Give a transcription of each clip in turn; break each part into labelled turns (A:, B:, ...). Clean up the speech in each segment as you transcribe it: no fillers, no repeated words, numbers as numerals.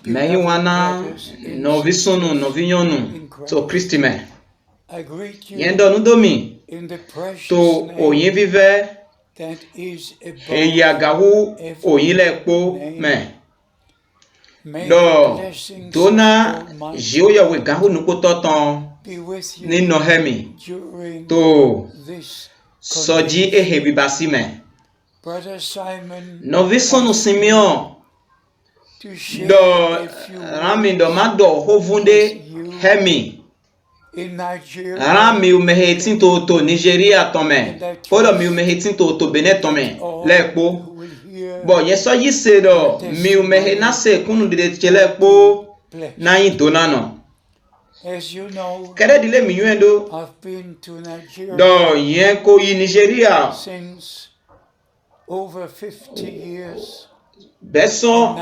A: Mais wana no visonu no vinyonu to Christi me. Yendo nudomi to oyin vive eyagahu oyin lekpo me. Do dona jioya we gahu nukototon ni no hemi to soji ehebibasi me. No visonu Simeon do rami do mado hovunde hemi rami umehetin to Nigeria tome podo mi umehetin to Benin tome lekpo bo yeso yise do mi umehena se kunu de chelepo na yin donano kede dile mi yuendo do yen ko yi Nigeria
B: over 50 years.
A: Beso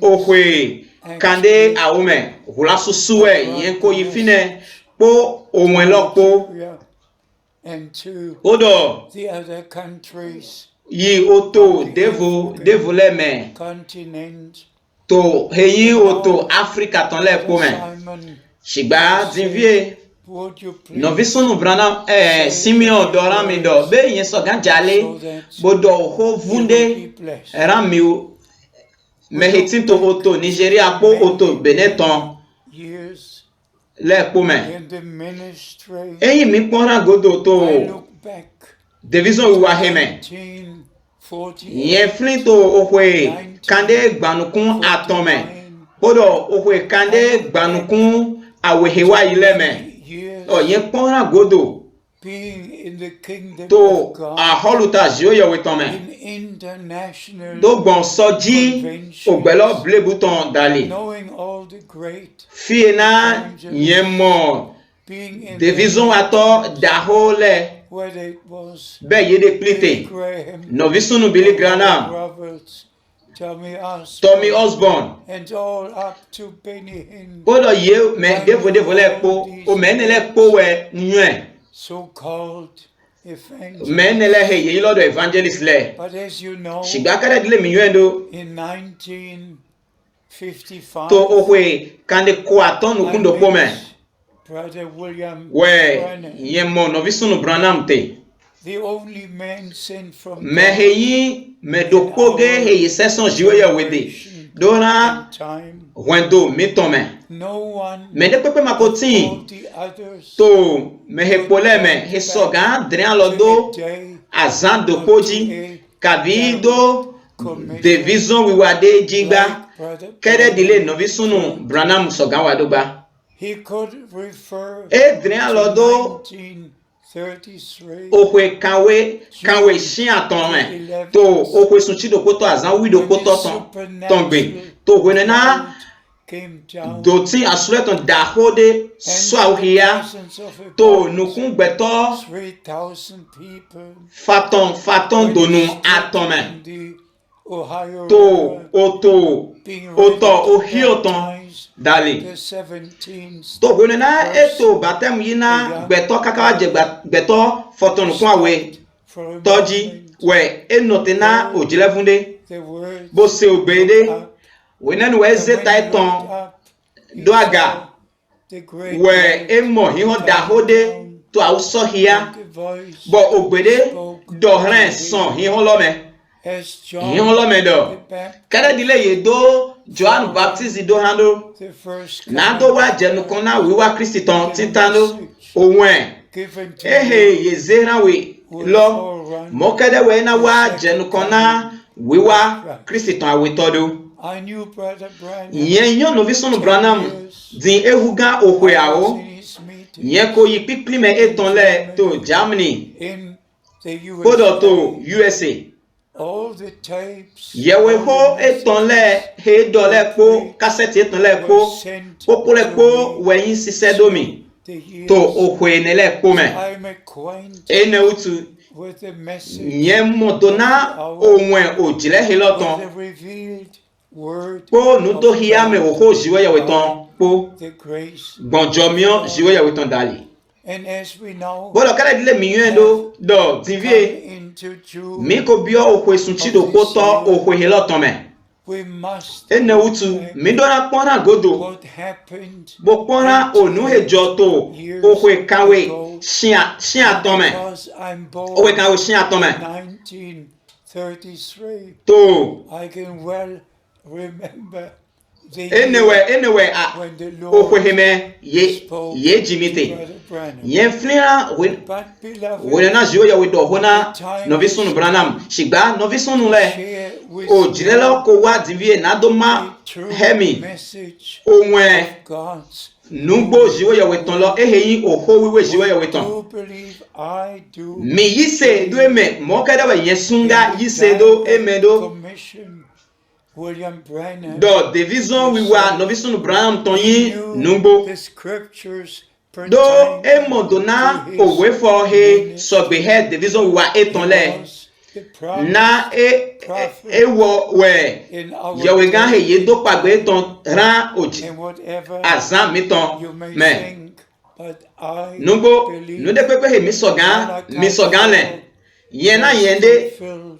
A: okwe kande aume hula susuwe yenko yifine po onwelokpo odo
B: the other countries
A: yi oto devo leme to heyi oto Africa ton lepo me shigba dinvie no visonu brana Simeon dorami do be yen so ganjale bodo ho vunde rami mehitin to oto Nigeria po oto Beneton le po me eyin mi pora godo to division wa heme yen flin to ohwe kande gbanukun atome bodo ohwe kande gbanukun awehewa ileme o yen pora godo to a holuta joye wetome do bon soji ogbelo blebuton dali fiena yemo division ato dahole be yede plite no visunu Billy Graham Tommy Osborne bodo ye me devo le po o menele po we nwe menele he ye lord evangelist le shigakara dile minyendo to ohwe kande ko atonu kundo pome we yemo no visunu Branham te me heyi me dokoge heyi session jiwe ya wede dona wendo mitome me de pepe makoti to me hepole me hesoga drian lodo azan do koji kabido division wiwade jigba kede dile no visunu Branham soga wadoba drian lodo okwe kawe shin atome to okwe sunchi do koto azan wi do koto tongbe to gwenena do tin asuleton dahode swahia to nukun gbeto faton donu atome to oto ohioton dali to gwenena eto batem yina gbeto kakaje gbeto foton kun awe toji we enotena ojilevunde bo se obede wenen we ze taiton doaga we emo hiho dahode to auso hia bo ogbede dohren son hiho lome do kada dile ye do John Baptist do hando na do wa jenu kona wiwa Kristi ton titano ohun ye zera we lo mo kada we na wa jenu kona wiwa Kristi ton awe todo yen yo no visonu Branham din ehuga ohwe awo yen ko yi pipli me eton le to Germany podo to USA yewe ho etonle he dole po cassette etonle po popole po weyin sise domi to ohwenele po me ene utu yemo dona onwe ojile hiloton po nuto hiame oho jiwe yaweton po gbonjomio jiwe yaweton dali bolo kala dile minyendo do divie mi ko bio okwe sunchi do koto okwe hiloton me
B: we must
A: ene utu mi dona pona godo
B: what happened
A: bo pona onu hejo to okwe kanwe shia tome
B: because I'm born
A: okwe kanwe shia tome
B: in 1933.
A: to
B: I can well remember the
A: anyway
B: when the Lord
A: okwe heme
B: spoke
A: ye jimite
B: to Brother Branham.
A: ye flira
B: But beloved,
A: wona na jiwo ya we do hona novisunu branham shigba novisunu le
B: share with
A: o jirelo ko wa divie na do ma
B: the true
A: hemi
B: message
A: onwe
B: of God's.
A: nugbo jiwo ya we ton lo eheyin oho wiwe jiwo ya we ton
B: Do believe I do.
A: mi yise do eme mo kada ba yesunga yise do emedo
B: Commission William Branham.
A: do division wiwa novisunu branham ton
B: He
A: yin
B: knew
A: nugbo
B: the scriptures
A: do
B: pertaining
A: emodona
B: to his
A: owe for he sogbe he division wiwa eton le
B: was the promise
A: na ewo we
B: in our
A: yewe gan
B: day,
A: he ye do pagbe ton ran oji
B: and whatever
A: azan mi
B: you
A: ton
B: may
A: me
B: think, but I
A: nugbo
B: believe
A: nu de pepe he mi sogan le yen na yen de
B: fulfilled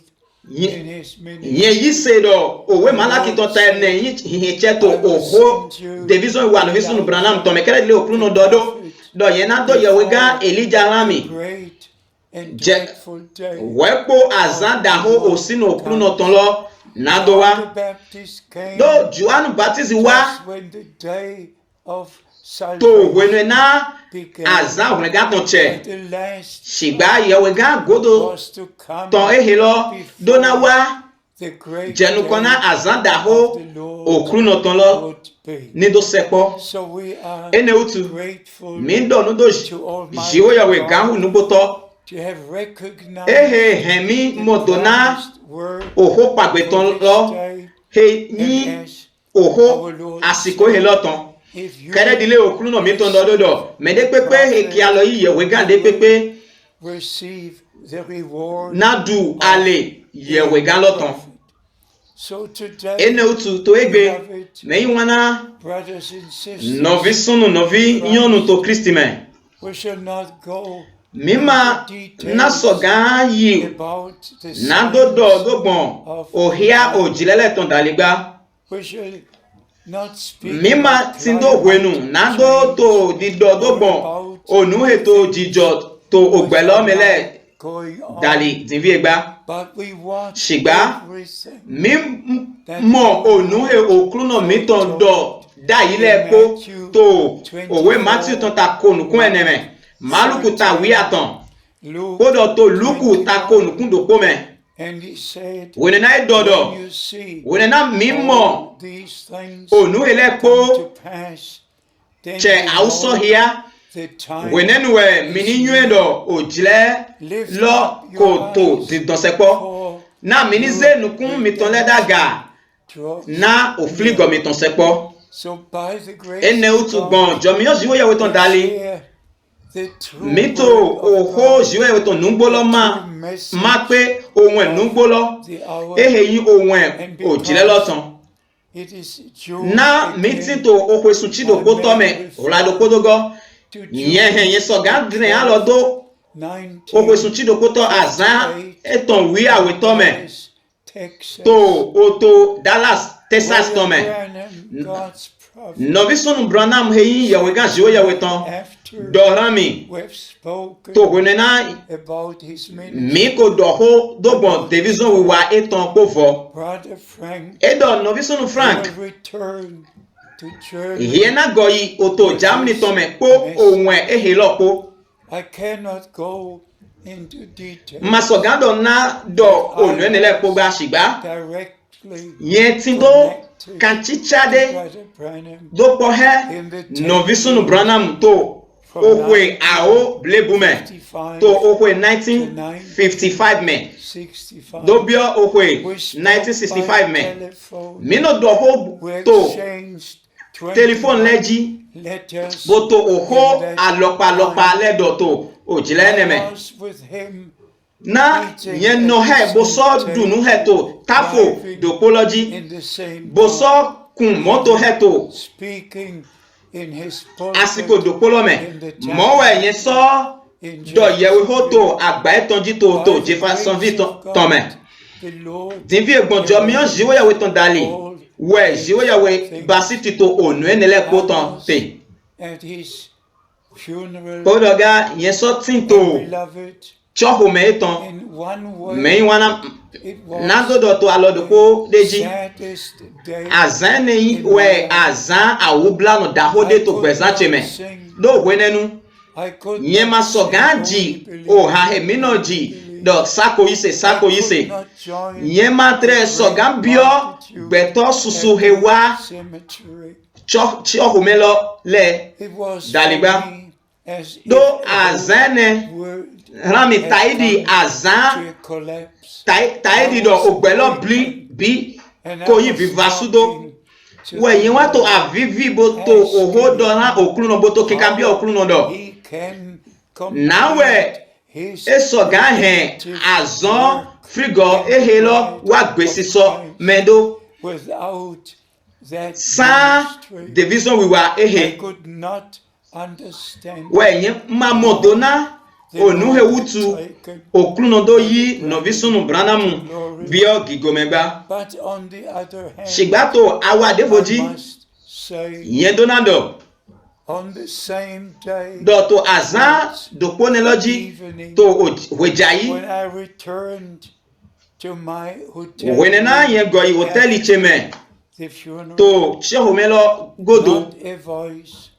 A: yen
B: in his ministry.
A: yi se do owe malaki ton ta ne yin cheto oho division wiwa novisunu branham ton me kere le okunu dodo do yen na do yewe gan Elijah Rami
B: Great and
A: Je-
B: dreadful day.
A: wepo azan daho osino okunu ton lo na do
B: John
A: wa
B: the Baptist came
A: do Joan Baptist wa
B: just when the day of
A: to
B: salvation
A: wenu na
B: began.
A: azan wenu ga ton che
B: But the last
A: shigba yewe ga godo
B: was to come,
A: ton ehe lo do na wa
B: the great
A: jenu
B: day
A: kona azan
B: of
A: daho
B: the Lord
A: okunu ton lo
B: would be.
A: ni do sepo
B: So we are
A: ene utu
B: grateful
A: mi do nu do
B: to Almighty
A: jiwo yewe
B: God
A: ga hu nu boto
B: to have recognized
A: ehe hemi
B: the
A: modona
B: promised word
A: oho pagbe
B: for
A: ton
B: this
A: lo
B: day.
A: he
B: And
A: yin
B: as
A: oho àsìkò he lo ton
B: if you
A: kere dile okunu no mi ton dodo me de pepe he ki alo yi yewe ga de pepe
B: receive the reward
A: na du ale yewe ga lo ton
B: so today,
A: ene utu to egbe me yi wana
B: brothers and sisters,
A: novi sunu novi yonu to Kristi me
B: we shall not go
A: mima na soga yi
B: about the
A: na
B: signs
A: dodo dogbon ohia ojilele ton daligba
B: we shall not speak
A: mima
B: about
A: tindo
B: climate
A: gwenu na do to dido dogbon onu heto jijo to ogbelo mele
B: going on,
A: dali dinvi egba
B: but we want
A: Shigba,
B: everything
A: mi mo onu he okruno mi ton do da ile po to owe Matthew ton ta konu kun eneme maluku ta wi atan
B: Luke,
A: kodo to luku ta konu kun do po me
B: and he said,
A: wene na
B: when
A: dodo
B: you see
A: wene na mi mo
B: all these things
A: onu ele
B: come to
A: po
B: pass, then
A: che
B: you
A: auso
B: know
A: hia
B: the time
A: wene nuwe mini nyuedo ojile lo ko to di don sepo
B: for
A: na mini ze nukun mi ton le daga
B: draws
A: na ofligo mi ton sepo
B: So by the grace
A: ene
B: of
A: utu
B: God,
A: gbon jomi yo jiwo yewe ton
B: we
A: dali
B: share the true
A: mito
B: word of
A: oho
B: God,
A: jiwo yewe ton nungbolo ma
B: message
A: ma pe ohun e nungbolo
B: the hour.
A: ehe yi ohun e ojile lotan
B: It is Job
A: na
B: again
A: miti to okwe suchido ko tome olado kodogo
B: to
A: yen he yen so ga dren alodo
B: 19,
A: okwe suchido ko to azan eton wi awe tome
B: Texas.
A: to oto Dallas Texas tome
B: God's prophet,
A: novi sunu branham he yin yewe ga jiwo yewe ton
B: after
A: dorami
B: we've spoken
A: to gwenena
B: about his ministry,
A: mi ko doho dogbon division wiwa eton povo
B: Brother Frank
A: edo novi sunu Frank
B: will return to Germany.
A: hiena goyi oto Germany tome po ohun ehe lopo
B: I cannot go into detail
A: masogando na do onu enele po gba shigba
B: directly
A: yen tin do kan chichade
B: Brother Branham
A: do po he novi sunu branham to okwe ao blebume
B: 55
A: to okwe 1955 me
B: 65.
A: do bio okwe
B: We spoke
A: 1965
B: by
A: me
B: telephone.
A: mino do ho
B: We
A: to
B: exchanged
A: telephone leji
B: letters.
A: boto oho alopa ledo to ojile eneme
B: I was with him
A: na yen no he bo so dunu he to tafo dopology
B: in the same
A: bo so kun moto he to
B: speaking in his pulpit
A: asiko dopolo me mo we yen so
B: in
A: do yewe ho to agba etonji to Jeffersonville to me Dinvi gbonjo mi jiwo yawe ton dali. We jiwo yawe basi tito onu enele poton te. Podoga yeso tinto. Choho me eton. Me wana nando do to alodo ko deji. Azan ne we azan awubla no dahode to gbezan cheme. Do wenenu. Nyema soganji o ha he minoji do sako yise nyema tre sogambio beto susu hewa cho humelo le daliba do azane rami taidi azan taidi do ogbelo bi ko yi vivasudo we yen wa to avivi boto ohodo na okruno boto kekambia okruno do nawe esoga he azon frigo ehelo wa gbesi so mendo sa division we were ehe we yen mamodona onu he wutu okruno do yi novisunu branamu bio gigomeba shigbato awa devoji yen donado
B: on the same day,
A: do to azan do poneloji to wejayi
B: when I returned to my hotel,
A: wenena yen go yi hotel cheme
B: the funeral,
A: to chehomelo godo
B: not a voice,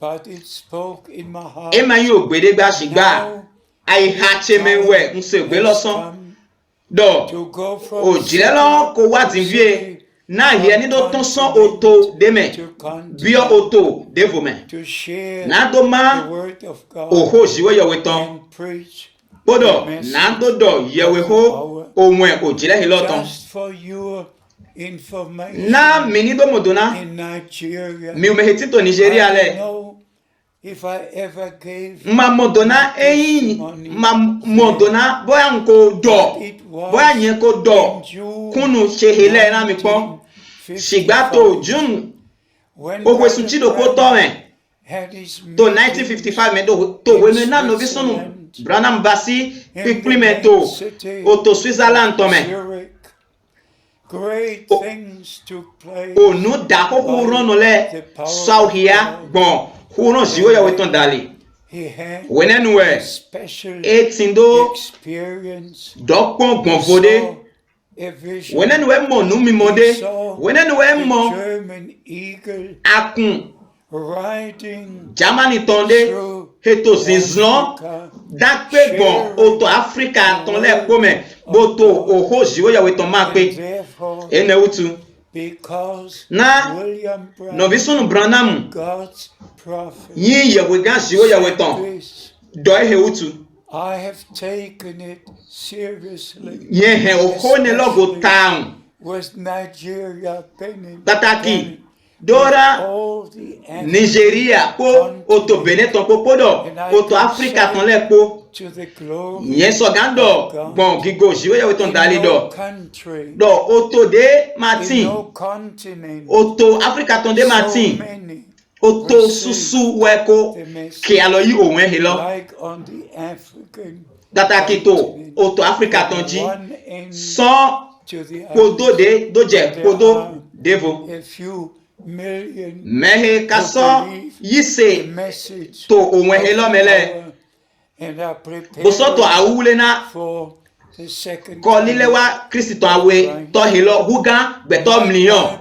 B: but it spoke in my heart.
A: E ma yo gbede gba sigba ai ha cheme we nse gbe losan do o jirelo ko wa tinvie na ye ni do ton son auto deme bio auto devome na do ma o ho jiwe yo weton podo na do do yewe ho ohun e o jire he loton na mini do modona mi o meheti to Nigeria le ma modona ma modona boya nko do boya yen ko do kunu chehele na mi pon Shigbato June ogwe sunchido ko to to 1955 me do to we na no visonu Branham Basi implemento to Switzerland to me
B: great things took place.
A: Onu da ko kurono le sauhia bon kuron jiwo ya weton dali wenenu we etindo dokpon gbon vode wenenu we mo nu mi mode wenenu we mo akun Germany tonde heto zinzlon dakpe gbon oto Africa ton le kome boto oho jiwo ya weton ma pe ene utu na novisonu Branham yin yewe gan jiwo ya weton do ehe utu
B: I have taken it seriously.
A: Yen he oho ne logo town
B: Was Nigeria
A: Pataki Dora Nigeria po oto Beneton po podo oto Africa ton le po yen so gando bon gigo jiwe ya weton dali do oto de Martin oto Africa ton de Martin oto susu weko ke alo yi ohun ehe lo Pataki to oto Africa ton ji so kodo de doje kodo devo mehe kaso yise to ohun ehe lo mele bosoto awule na ko lile wa Kristo awe to hilo hugan beto million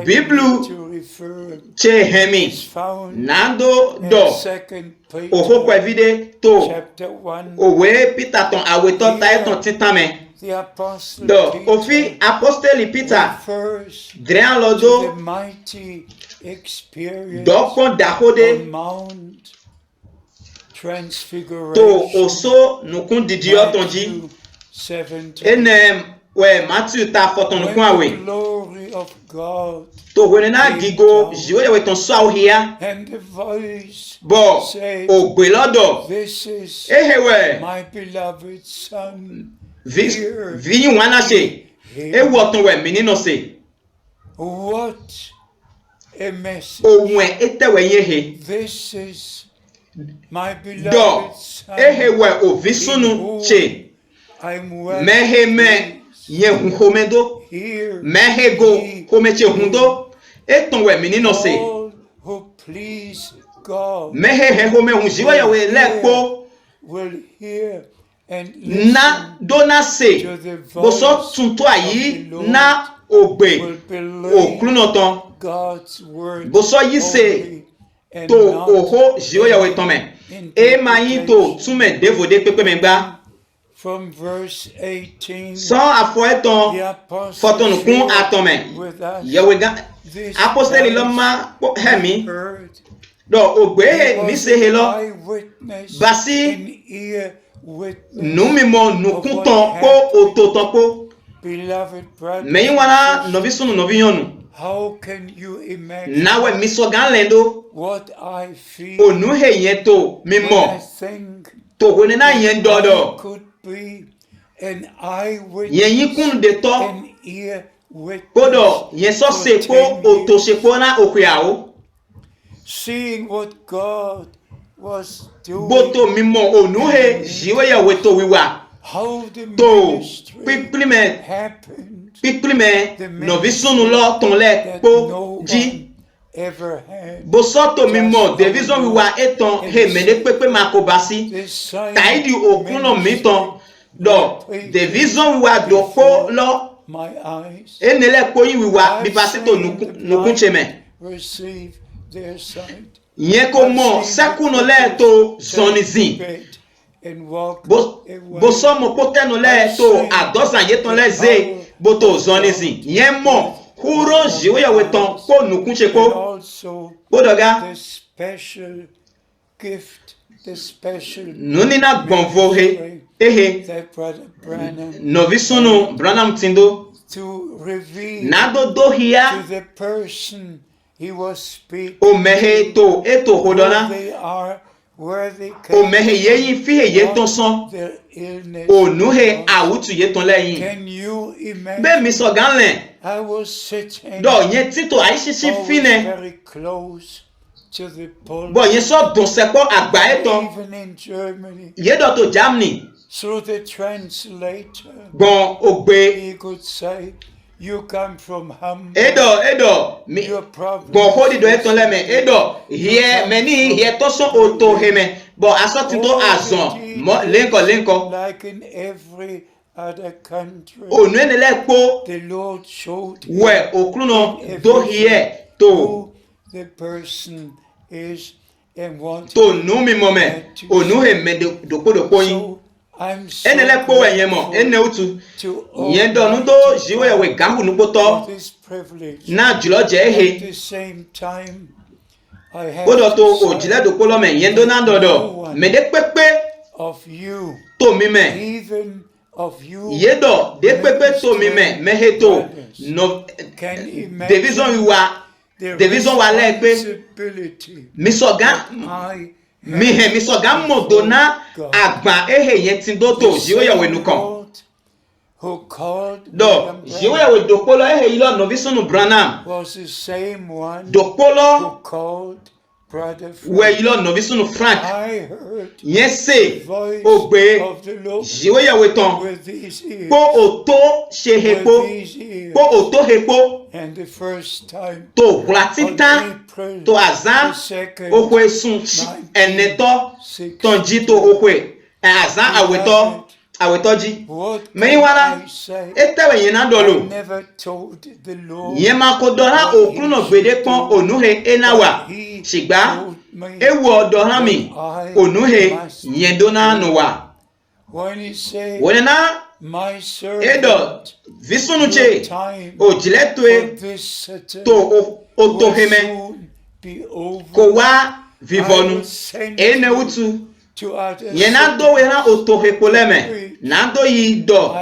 A: Biblu che hemi nando do oho kwa vide to owe Peter ton awe to taiton titame do ofi apostoli Peter drean lodo dokon dahode to oso nukun didio tonji enem we Matthew ta foton nukun awe to wenena gigo jiwe ya weton so hia bo ogbe lodo ehewe vi wana se ewu oton we menino se
B: what a message
A: ohun etewe yehe
B: this is my
A: do
B: beloved son
A: ehewe ovisunu che meheme ye humendo mehego homeche hundo eton we minino se mehe home hunjiwa ya we lepo na dona se boso tunto ayi na ogbe oklunoton boso yi se to oho jiwa ya we tome e mayin to tume devode pepe megba
B: from verse 18
A: sans afoeton foton kun atome yewe ga apostoli loma hemi do ogbe mi se helo basi numi mo nukun ton ko ototon ko meyin wana novi sunu novi yonu
B: how can you imagine
A: nawe mi so gan lendo
B: what I feel
A: onu he yen to mi mo to ko na yen dodo
B: be an eyewitness
A: yen yin kun de to
B: an ear witness
A: kodo yen so se ko oto se ko na okuyawo
B: seeing what God was doing
A: boto mimo onuhe jiwe ya weto wiwa
B: how the
A: to
B: ministry happened
A: piplime novi sunu lo ton le po ji
B: ever had
A: bosoto mimo division wiwa eton he mene pepe makobasi taidi okuno miton do division wiwa do ko lo
B: my eyes
A: enele ko yin wiwa bi pasito nukun cheme
B: receive their sight
A: yen ko mo sakuno le to zonizin boso mo poteno le to adosan yeton le ze boto zonizin yen mo kuro jiwe ya weton ko nukun cheko bodoga
B: the special gift the special
A: nuni na gbonvo he ehe
B: that brother Branham
A: novi sunu Branham tindo
B: to reveal
A: nado do hia
B: to the person he was speaking
A: o mehe to eto hodona
B: they are where they
A: o mehe yeyin fi he yeton son
B: their illness
A: o nuhe awutu yeton leyin
B: can you imagine
A: be mi so ganlen
B: I was sitting
A: do yen tito aisisi fine
B: very close to the pulpit
A: bo yen so dun sepo agba eton
B: even in Germany
A: yedo to Germany
B: through the translator
A: gbon ogbe
B: he could say you come from Hamburg
A: edo mi
B: your problem
A: gbon hodi do eton le me edo here many here to so oto heme bo aso tito azon mo lenko
B: like in every other country
A: onu enele po
B: the Lord showed
A: we okruno do here to
B: who the person is and what
A: to nu mi moment onu he me do yin
B: so I'm so
A: enele po yen mo ene utu
B: to
A: yen do nu do jiwe we gahu nu poto
B: this privilege
A: na julo je
B: at
A: he
B: the same time I have
A: bodo to
B: to
A: ojile do polo me yen do na dodo me de pepe
B: of you
A: to mi me
B: even of you
A: yedo de pepe to mi me he to no
B: can imagine
A: division wiwa
B: the
A: division wa le pe
B: responsibility
A: mi so gan
B: I
A: mi so gan mo do na agba ehe yen tin do to jiwe ya we nu kan
B: who called
A: do jiwe ya we do polo ehe ilo no visunu Branham
B: was the same one
A: do polo
B: who called brother
A: we ilo no visunu Frank
B: I heard
A: yen se
B: voice
A: ogbe
B: of the Lord
A: jiwe ya we ton
B: with these ears
A: po oto se hepo po oto hepo
B: and the first time
A: to platita to azan okwe sun eneto tonji to okwe azan aweto ji meyin wala etewe yen na dolo
B: never told the Lord
A: yen ma ko dora okruno gbede pon onuhe enawa sigba ewu odora mi onuhe yen do na nuwa
B: when he said
A: wonena
B: my
A: edo
B: servant
A: visunuche
B: time
A: ojiletwe
B: this
A: to otoheme
B: be over
A: ko wa vivonu ene utu
B: to others
A: yen na do we na otohepoleme na do yi do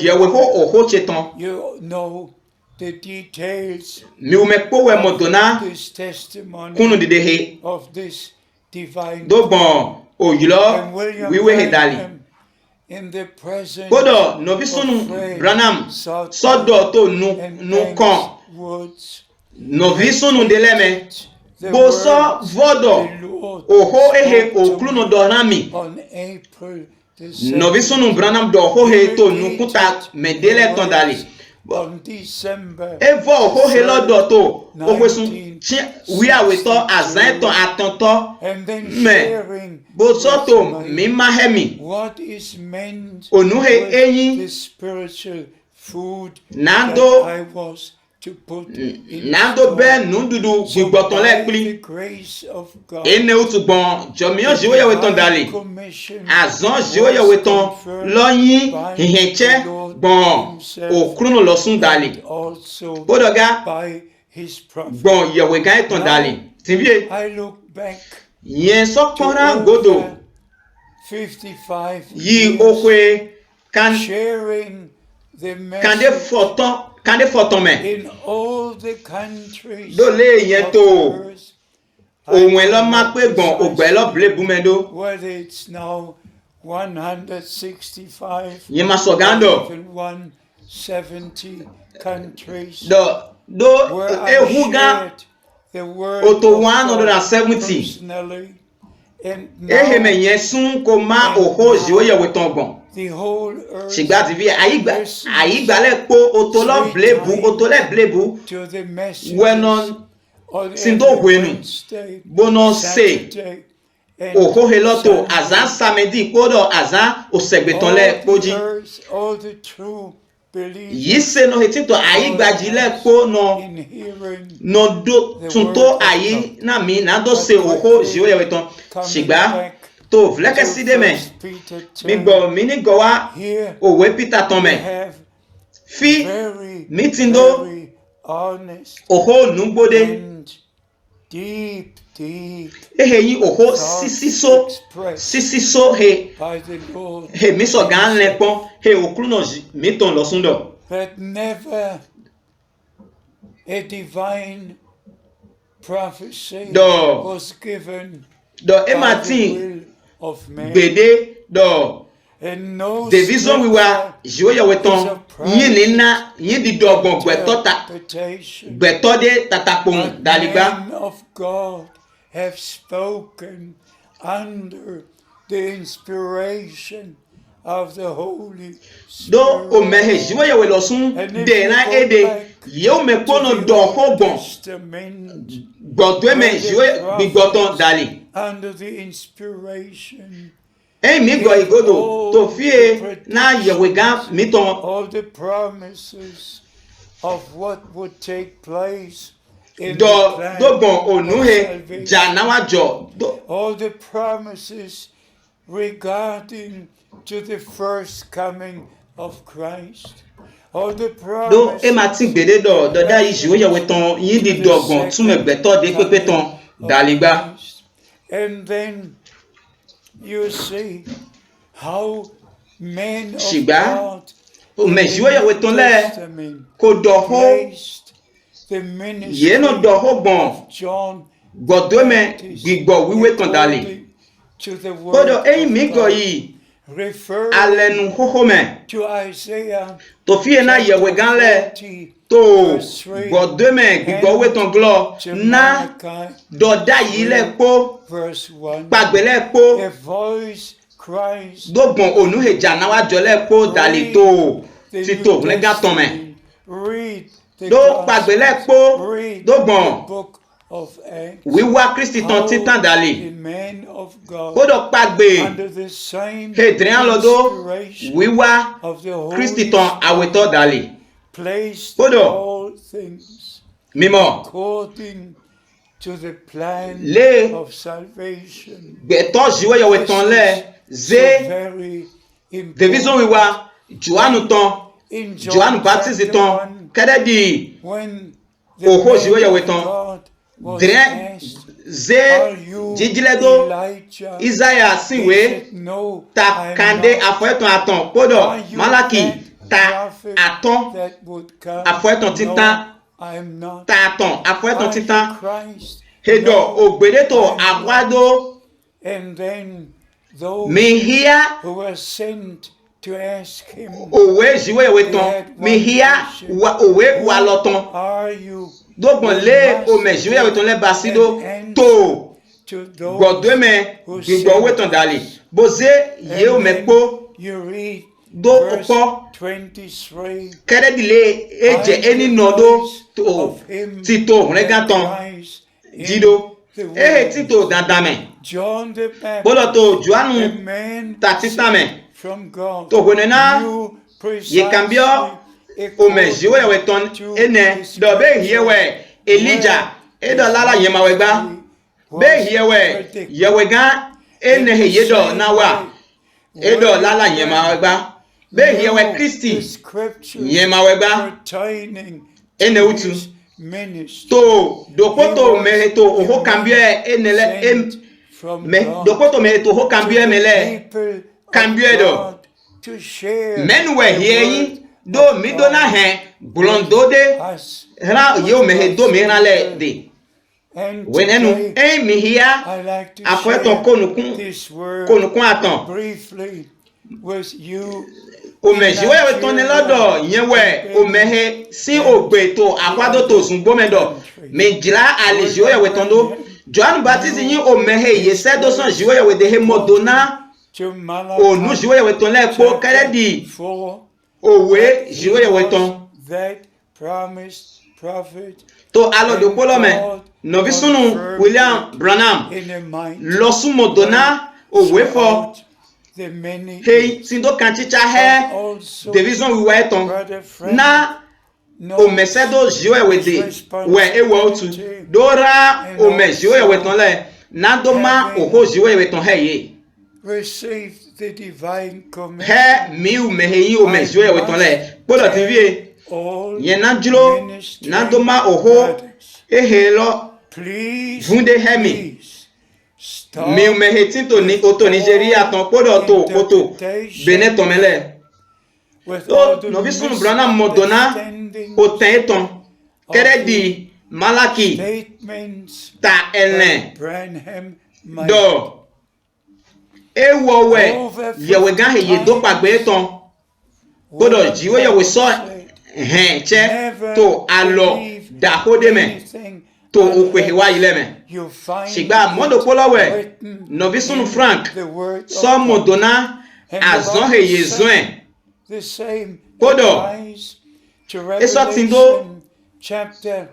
A: yewe ho oho cheton
B: you know the details
A: mi o me po we modona
B: this testimony
A: kunu dide he
B: of this divine
A: do bon oyilo wiwe he dali
B: in the presence
A: kodo no visunu Branham sodo to nu kan no visunu deleme bo so vodo oho ehe okluno dorami
B: on April
A: Novisonu Branham do hohe to nukuta medele tondali.
B: On December
A: Evo hohe lodo to okwesun wi aweto azan ton atonto me bosoto mi mahemi
B: what is meant
A: onuhe
B: with
A: eyin
B: the spiritual food
A: Nando-
B: that I was to put in
A: nando
B: store.
A: be nundudu
B: So
A: gbigboton
B: by
A: le
B: the
A: pli
B: grace of God,
A: ene utugbon jomiyan
B: the
A: jiwo yawe ton
B: divine
A: dali
B: commission
A: azan jiwo
B: was
A: yawe ton
B: confirmed
A: loyin
B: by
A: hihenche
B: the Lord
A: gbon
B: himself
A: okrunu losun
B: and
A: dali
B: also
A: bodoga
B: by his prophet.
A: gbon yawe gan ton dali tivie
B: I look back
A: yen
B: to
A: sokpona godo
B: over 55
A: yi
B: years
A: okwe kan
B: sharing the
A: kande
B: message
A: foton me
B: in all the countries
A: dole yen
B: of
A: to
B: the earth. I
A: òun
B: will
A: lọ máa
B: not
A: pé gbọ̀n ògbẹ́ lọ
B: precisely
A: bìlẹ̀ búmẹ́dó
B: whether it's now 165
A: yẹn máa sọ
B: or
A: gándọ̀
B: even 170 countries
A: do
B: where I
A: ehu gán
B: shared the word
A: oto
B: of
A: 170
B: God personally, and
A: eheme
B: now
A: yẹn sún kó má òhó ìṣòwò yẹ̀wò tán gbọ̀n
B: the whole earth
A: ṣìgbà tìbí àyígbálẹ̀ pé oto lọ bìlẹ̀bù oto lẹ̀ bìlẹ̀bù
B: to the messages
A: wẹ́nà
B: on
A: sin tó
B: every
A: wẹ̀nu
B: Wednesday,
A: bọ́nà ṣe
B: Saturday, and
A: òhó helọ́tò
B: Sunday.
A: àzán sàmẹ́dì kódọ̀ àzán òsègbètànlẹ̀ kójí
B: All the true believers
A: yìí ṣe nọ etí tó àyígbàjìlẹ̀ kó nọ
B: in hearing
A: no do tunto ayi na mi na do se oho jiwe yewe ton shigba to vleke si de me mi gbo mi ni go wa
B: here
A: owe Peter ton
B: we
A: me
B: have
A: fi
B: very,
A: mitindo
B: very honest
A: oho nugbode
B: and deep
A: ehe yi oho
B: thoughts
A: sisi so he
B: by the Lord
A: he mi so gan le pon he okru no mi ton lo sundo
B: that never a divine prophecy
A: Do.
B: was given
A: do
B: by the
A: ematin
B: will of man.
A: gbede do
B: And no
A: Division we were jiwe yewe ton yin ni na yin di dogbon gbeto ta
B: interpretation.
A: gbeto de tatapon
B: But
A: daligba
B: men of God have spoken under the inspiration of the Holy
A: do
B: Spirit.
A: o mehe jiwe yewe lo sun de na ede yo me kono do ho bon
B: Testament,
A: gbodo me jiwe gbigboton dali
B: under the inspiration,
A: mi go igodo to fie na yewe gan mi ton
B: all the promises of what would take place in
A: do
B: the plan
A: dogbon
B: of
A: onuhe
B: salvation.
A: janawajo do
B: All the promises regarding to the first coming of Christ. All the
A: do
B: promises
A: ematin gbede do do da yi jiwe yewe ton yin di dogbon tun me gbeto de pepe ton daligba
B: Christ. And then you see how men of
A: Shigba,
B: God
A: o
B: in
A: me
B: the
A: jiwe yewe
B: New
A: ton le
B: Testament
A: ko do ho
B: placed the ministry
A: ye no do ho bon
B: of John
A: gbodo me gbigbo wiwe ton dali
B: according to the word
A: kodo eyin mi
B: of
A: go
B: God,
A: yi
B: referring
A: alenu hoho me
B: to Isaiah
A: to fie na yewe gan le
B: 40,
A: to
B: verse 3,
A: gbọdọ mẹ gbígbọ owó tán glọ
B: to
A: ná
B: Malachi,
A: dọdá yìí lẹkpó
B: verse 1.
A: gbàgbé lẹkpó
B: A voice cries,
A: dógbọn ònúhèjà náwó àjọ lẹkpó dàlí tó
B: the
A: ti
B: New
A: tó ògùnlẹ gàtọ mẹ
B: Testament, read the
A: dó gbàgbé
B: Gospels,
A: lẹkpó
B: read
A: dógbọn
B: the book of Acts.
A: wíwá kristi tán
B: How
A: títàn dàlí
B: the man of God,
A: kódò gbàgbé
B: under the same
A: hèdìrín lọdọ
B: inspiration
A: wíwá
B: of the Holy
A: kristi tán
B: Spirit,
A: àwètọ dàlí
B: placed
A: Kodo.
B: all things
A: mímọ́
B: according to the plan
A: lé
B: of salvation.
A: gbẹtọ jíwé yẹwé tán lẹ zé
B: So very
A: division
B: important.
A: wíwá johannu tán
B: In
A: johannu baptiste
B: chapter
A: tán
B: 1,
A: kẹdẹdì
B: when
A: Oho
B: the
A: jiwe
B: man
A: yawe
B: of
A: ton.
B: God was
A: dìrín
B: asked,
A: zé
B: "Are you
A: jíjílẹ́dó
B: Elijah?"
A: isaiah
B: He
A: síwé
B: said, "No,
A: ta
B: I'm
A: kande
B: not."
A: àfọ̀ẹ́tàn àtàn kódọ̀
B: Are you
A: malaki
B: that
A: ta
B: prophet
A: àtàn
B: that would come?
A: àfọ̀ẹ́tàn títàn
B: No, I'm not.
A: ta àtàn àfọ̀ẹ́tàn
B: Are
A: títàn
B: you Christ?
A: hedọ̀
B: No,
A: ògbédétò
B: I'm not.
A: àwádó
B: And then those
A: mihia
B: who were sent to ask him,
A: òwe jíwé ìwé tán mihia òwe wà lọ́tàn
B: "Are you?"
A: dógbọ̀n lé omè jíwé ìwé tán lẹ́bàá sídó tó
B: to those
A: godweme
B: who
A: gbigbo
B: sent
A: weton dali boze ye o
B: And then
A: mekpo
B: you read
A: do
B: verse
A: okpo
B: 23.
A: kẹrẹdìlẹ eje eni nọdọ tó títò rẹgàtàn jídó ehe títò dandamẹ
B: John the
A: bọlọ tó
B: Baptist,
A: juanu
B: a man
A: tatitame
B: sent from God,
A: tó hwenena
B: knew
A: yekambio
B: precisely
A: ome jiwe weton ene do be hiewe elija edo lala yemawegba be hiewe yewega ene heyedo nawa edo lala yemawegba be hiewe Kristi yemawegba ene utu to dopoto mehe to oho kambie enele me dopoto mehe to oho kambie mele kambie do menwe hieyi do midona he blondode ra yo mehe do mira le de wenenu mi hia afeton konukun atan omejiwe wetone lodo yenwe omehe si ogbe to akwado to zungbomedo mejila alijiwe wetondo John Baptist yin omehe yese do son jiwe wedehe modona onu jiwe wetonle po keredi owe jiwe weton to alodo polome novi sunu William Branham losu modona owe fo hey sindo kanchicha he division we were ton na o mesedo jiwe wede we ewo otu dora o me jiwe weton le na do ma oho jiwe weton he ye
B: receive the divine command
A: he mi u me he o me jiwe weton le podo tv yen na julo na do ma oho ehe lo vunde hemi mi me hetinto ni oto Nigeria ton podo to koto Benetton mele no bi sunu Branham modona o teton keredi Malaki ta elen do ewo we yewe gan he do pagbe ton podo jiwe yewe so che to alo da hode me to okwe wa ile me sigba modo polowe no bi sunu Frank so modona azon he yezun kodo eso tindo
B: chapter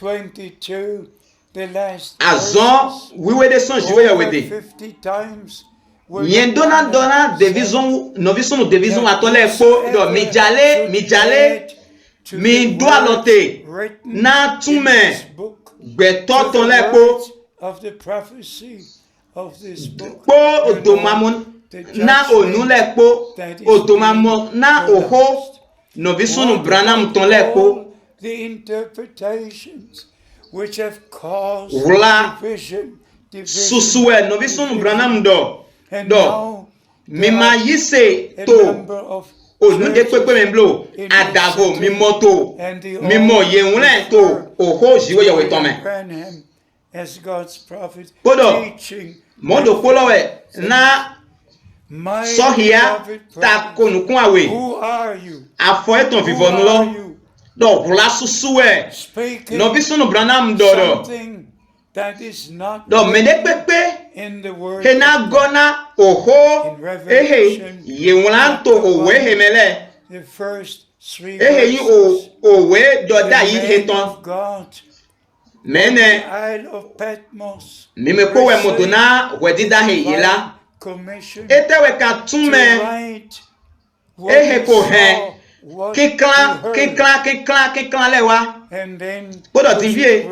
B: 22 the last
A: azon wiwe de son jiwe wede yen dona division no bi sunu division atole po do mi jale mi do alote na tume gbeto ton lepo po odomamun na onu lepo odomamo na oho no bi sunu Branham ton lepo
B: the interpretations which have caused
A: wla
B: division
A: susuwe no bi sunu Branham do mima yise to onu de pepe memblo adavo mimoto mimo yenwule to oho jiwe yewe tome podo modo polowe na sohia ta konukun awe afo eton vivonu lo do wla susuwe no bi sunu Branham do mede pepe hena gona oho ehe yenwula to owe hemele ehe yi owe doda yi heton mene mimeko we modona wedida he yela etewe ka tume ehe ko he kiklan lewa podo tivie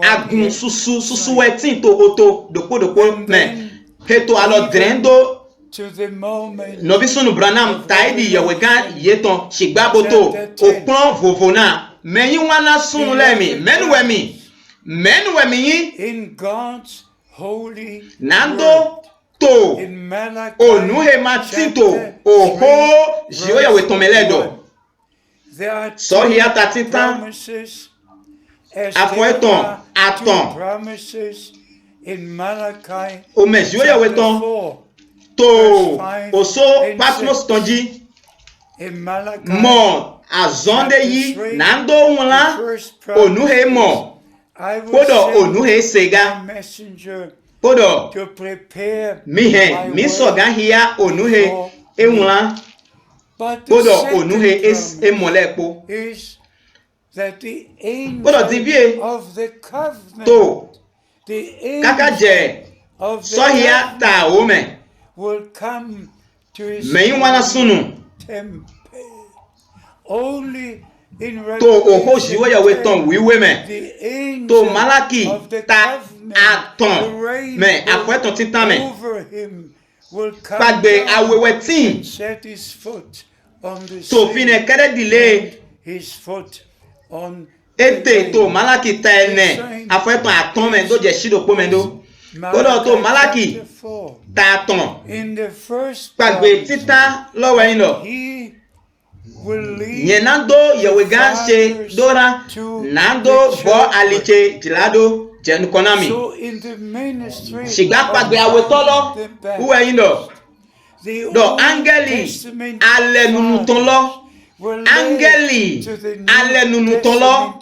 A: agun susu wetin to oto dopo me heto alo drendo no bi sunu Branham taidi yewe gan yeton sigbaboto opon vovona meyin wana sunu lemi menuwe mi
B: in God's holy
A: nando to onu he matito oho jiwe yewe ton meledo so here tatitan afoeton aton o mejiwe yewe ton to oso Patmos tonji mo azonde yi nando wula onuhe mo podo onuhe sega podo mihe misoga hiya onuhe ewula podo onuhe emolepo podo divie to kakaje sohia ta ome meyin wana sunu to oho jiwo yawe ton wiwe me to malaki ta aton me afweton titan me pagbe awewe tin to fine kere dile ete to malaki ta ene afweton aton me do je shido po me do kodo to malaki ta aton pagbe titan lowe yin lo nye nando yewegan se dora nando bo aliche dilado jenu konami sigba pagbe awetolo uwe yin do angeli alenunu ton lo angeli alenunu ton lo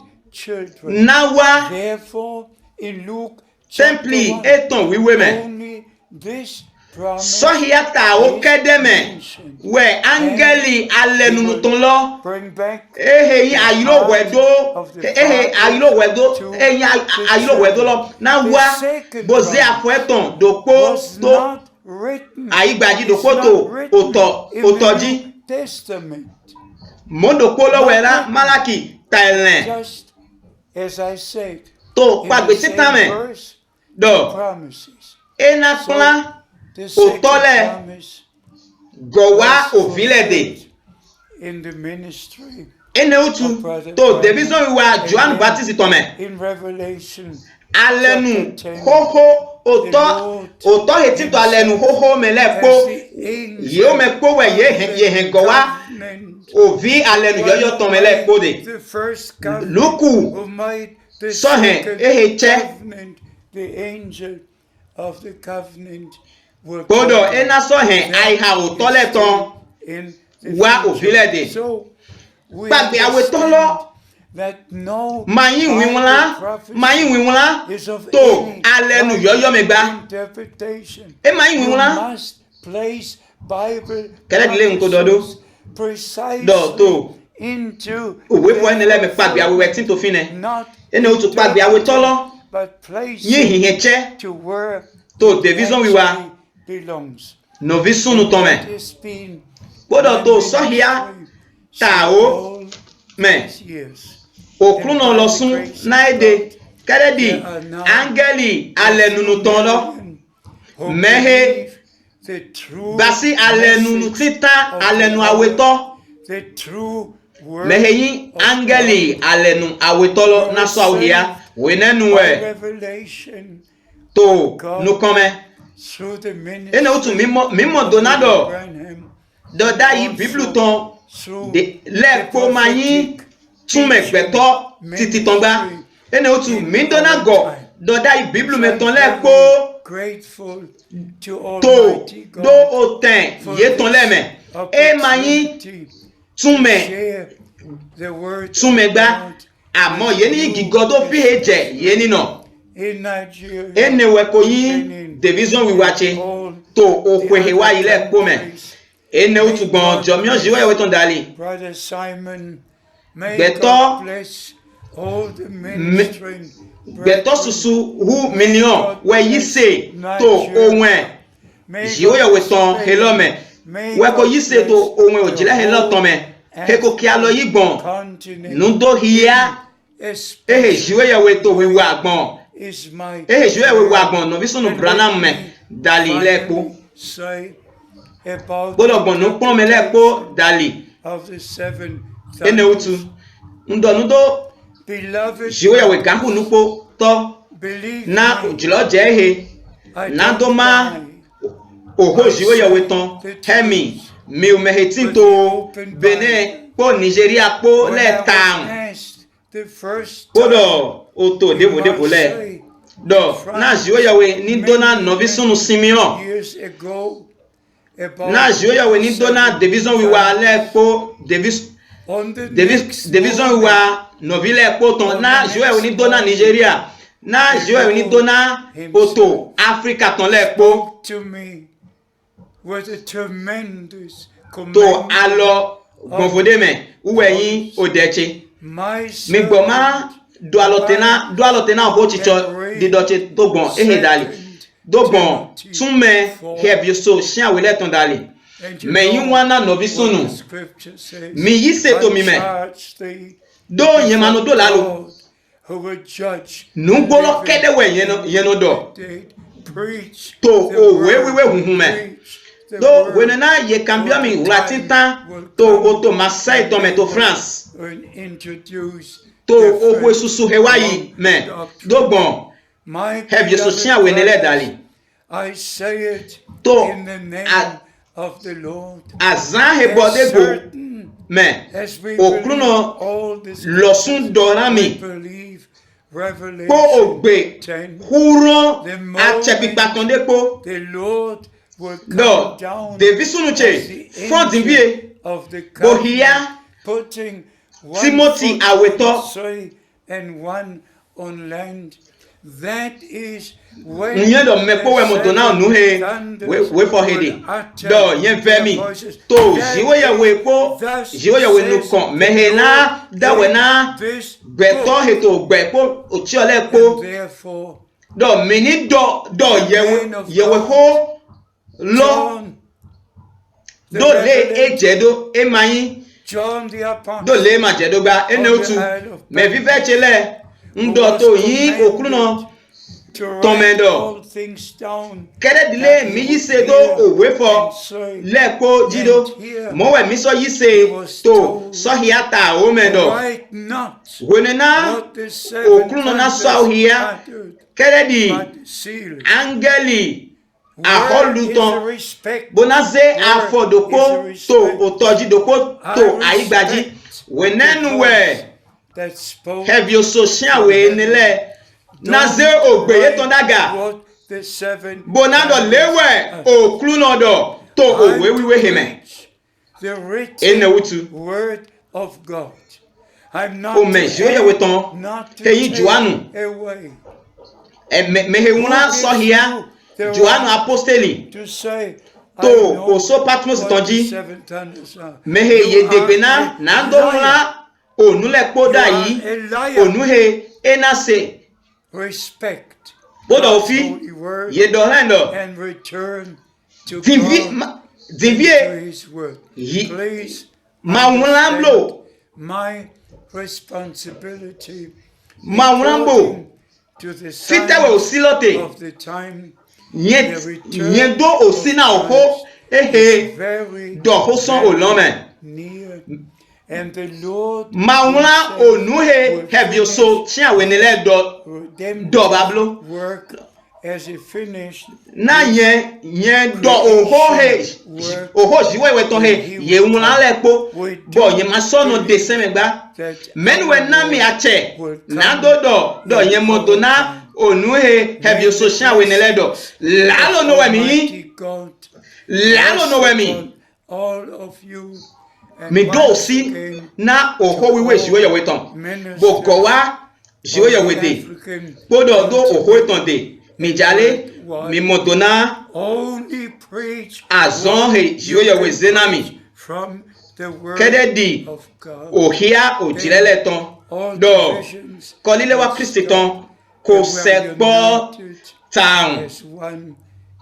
A: nawa simply eton wiwe me sohiata o kedeme we angeli alenunu ton lo ehe ayilo wedo lo na wa boze afueton dopo to aigbaji dopo to otoji modopo lo wera malaki tailen to pagbe titame do ena plan otole gowa ovilede ene utu to division wa John Baptist tome alenu hoho oto hetito alenu hoho melepo yo mepo we ye gowa ovi alenu yoyo tome lepo de luku sohe eheche podo ena sohe aiha otole ton wa ovilede pagbe awetolo mayin wiwula to alenu yoyo megba e mayin wiwula kele dile nko dodo do to owe fo enele me pagbe awewe tin to fine ene o to pagbe awetolo yin hiheche to division wiwa no visunu tome podo to sohia tao me okruno losun naide keredi angeli alenunu tono mehe basi alenunu tita alenu aweto mehe yin angeli alenu awetolo na sohia wenenu we to nukome ene otu mimo donado doda yi biblu ton de lepo mayin tume gbeto titi tongba ene otu mi donago doda yi biblu meton lepo to do oten ye ton leme e mayin tume gba amo ye ni gigodo fi heje ye ni no ene we ko yin division wiwache to okwehe wa ile pome ene utugbon jomion jiwe we ton dali beto susu hu million we yise to onwe jiwe we ton helome we ko yise to onwe ojile helo ton me he ko ki alo yigbon nudo hiya jiwe we to wiwa agbon jiwe we wa agbon no visunu branam me dali lepo gbọ́dọ̀ no pon me lepo dali ene utu nudo jiwe we kampu nupo to na ojilo je he na do ma oho jiwe we ton hemi mi o mehetin to Benin po Nigeria po le tam gbọ́dọ̀ oto devo le do na jiwe we ni dona novi sunu Simeon na jiwe ya we ni dona division wi wa le po division wi wa novile po ton na jiwe ya we ni dona Nigeria na jiwe ya we ni dona oto Africa ton le po to alo gonfode me uwe odeche mi gboma do alotena bo chicho di doche to gbon dali do gbon tunme have you so sha we let on dali me yin wana no bi sunu mi yi se to mi me do yen manu do lalo nu gbolo kede we yen no do to o we hunhun me do when na ye cambio mi latin tan to o masai to me to France to o susu hewayi me do bon have you so sia we nele dali
B: I say it
A: to
B: in the name of the Lord.
A: Azan he bode go me okruno losun dorami po ogbe huro achepipatonde po
B: the Lord will come
A: do
B: down
A: de visunuche fond vie
B: of the
A: bohia
B: putting
A: Timothy aweto
B: and one on land. That is when
A: nye do me po we mo dona nu he we for hede do yen femi to jiwe ya we po jiwe ya we nu kon me he na da we na beto he to gbe po ochi ole po do mini do ye we ho lo do le ejedo e mayin do le ma jedo gba ene otu me fi fe chele ndo to yin okruno tomendo kede dile mi yise do owe fo lepo jido mo we mi so yise to so hiata o mendo wonena okruno na so hia kede di angeli aholuton bonaze afodopo to otoji dopo to aigbaji wenenu we have you so share we nile naze ogbeye ton daga bonado lewe oklunodo to owe wiwe heme ene wutu o mejo ye weton eyin Joanu mehe wuna so hia Joanu apostoli to oso Patmos tonji mehe ye degbena na ndonla onule poda yi onuhe enase
B: respect
A: boda ofi ye do hendo
B: and return to
A: divie yi mawulamlo
B: my responsibility
A: mawulambo fitawe osilote
B: of the time
A: yen do osina oko do hoson olome
B: and the Lord
A: mawula onuhe have you so tia wenele do bablo
B: work as he finished
A: na yen do oho jiwe weton he ye wula lepo bo yen masono de semegba menwe na mi ache na do yen modona onuhe have you so tia wenele do lalo no we mi
B: all of you
A: mi do si na oho wiwe jiwe ya weton boko wa jiwe ya wede podo do oho eton de mi jale mi modona azon he jiwe ya wezena mi kede di ohia ojilele ton do kolile wa Kristi ton ko se gbo taun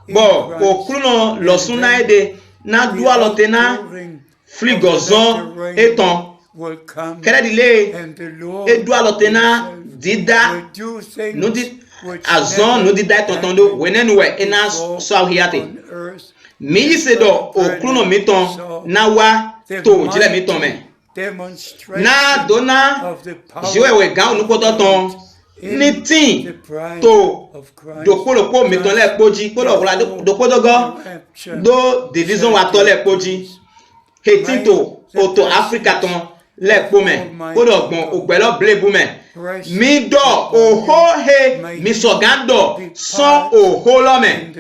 A: bo okruno losuna ede na dua lotena frigozon eton kedile edu alotena dida nudi azon nudi dai tontondo wenenwe ena so hiate mi sedo okruno miton na wa to jile miton me na dona jiwewe gan nupoto ton ni tin to dopolopo miton le poji polo wala dopodogo do division wa to le poji hetito oto Africa ton le pome odo gbon ogbelo blebu me mi do oho he mi sogando so oho lo me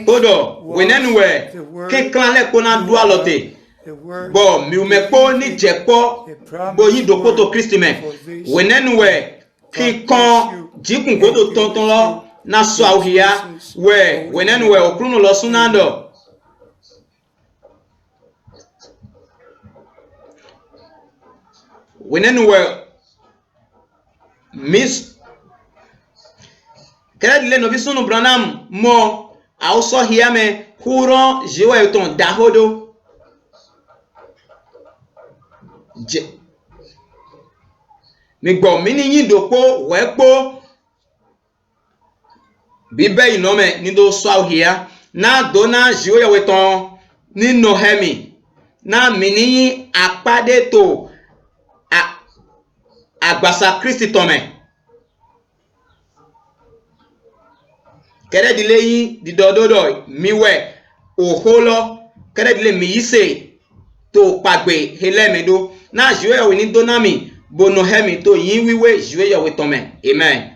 A: Kodo, wenenwe, ke klan le kona dua lote. Bo, mi umepo ni jepo, bo yi dokoto Kristi me. Wenenwe, ki kon, jikun kodo tonton lo, na swa uhia, wenenwe, okruno lo sunando. Wenenwe, miss, kera dile no bisunu branam, mo, a oso hiame, huron, jiwe ton dahodo. Mi gbọ́ mi ni yin dopo wepo bibe inome ni do so hia na dona jiwe weton ni nohemi na mi ni apade to agbasa Kristi tome kere dile yin didododo miwe oholo kere dile mi yise to pagbe helemedo na jiwe we ni donami bono hemi to yin wiwe jiwe yo we tome amen.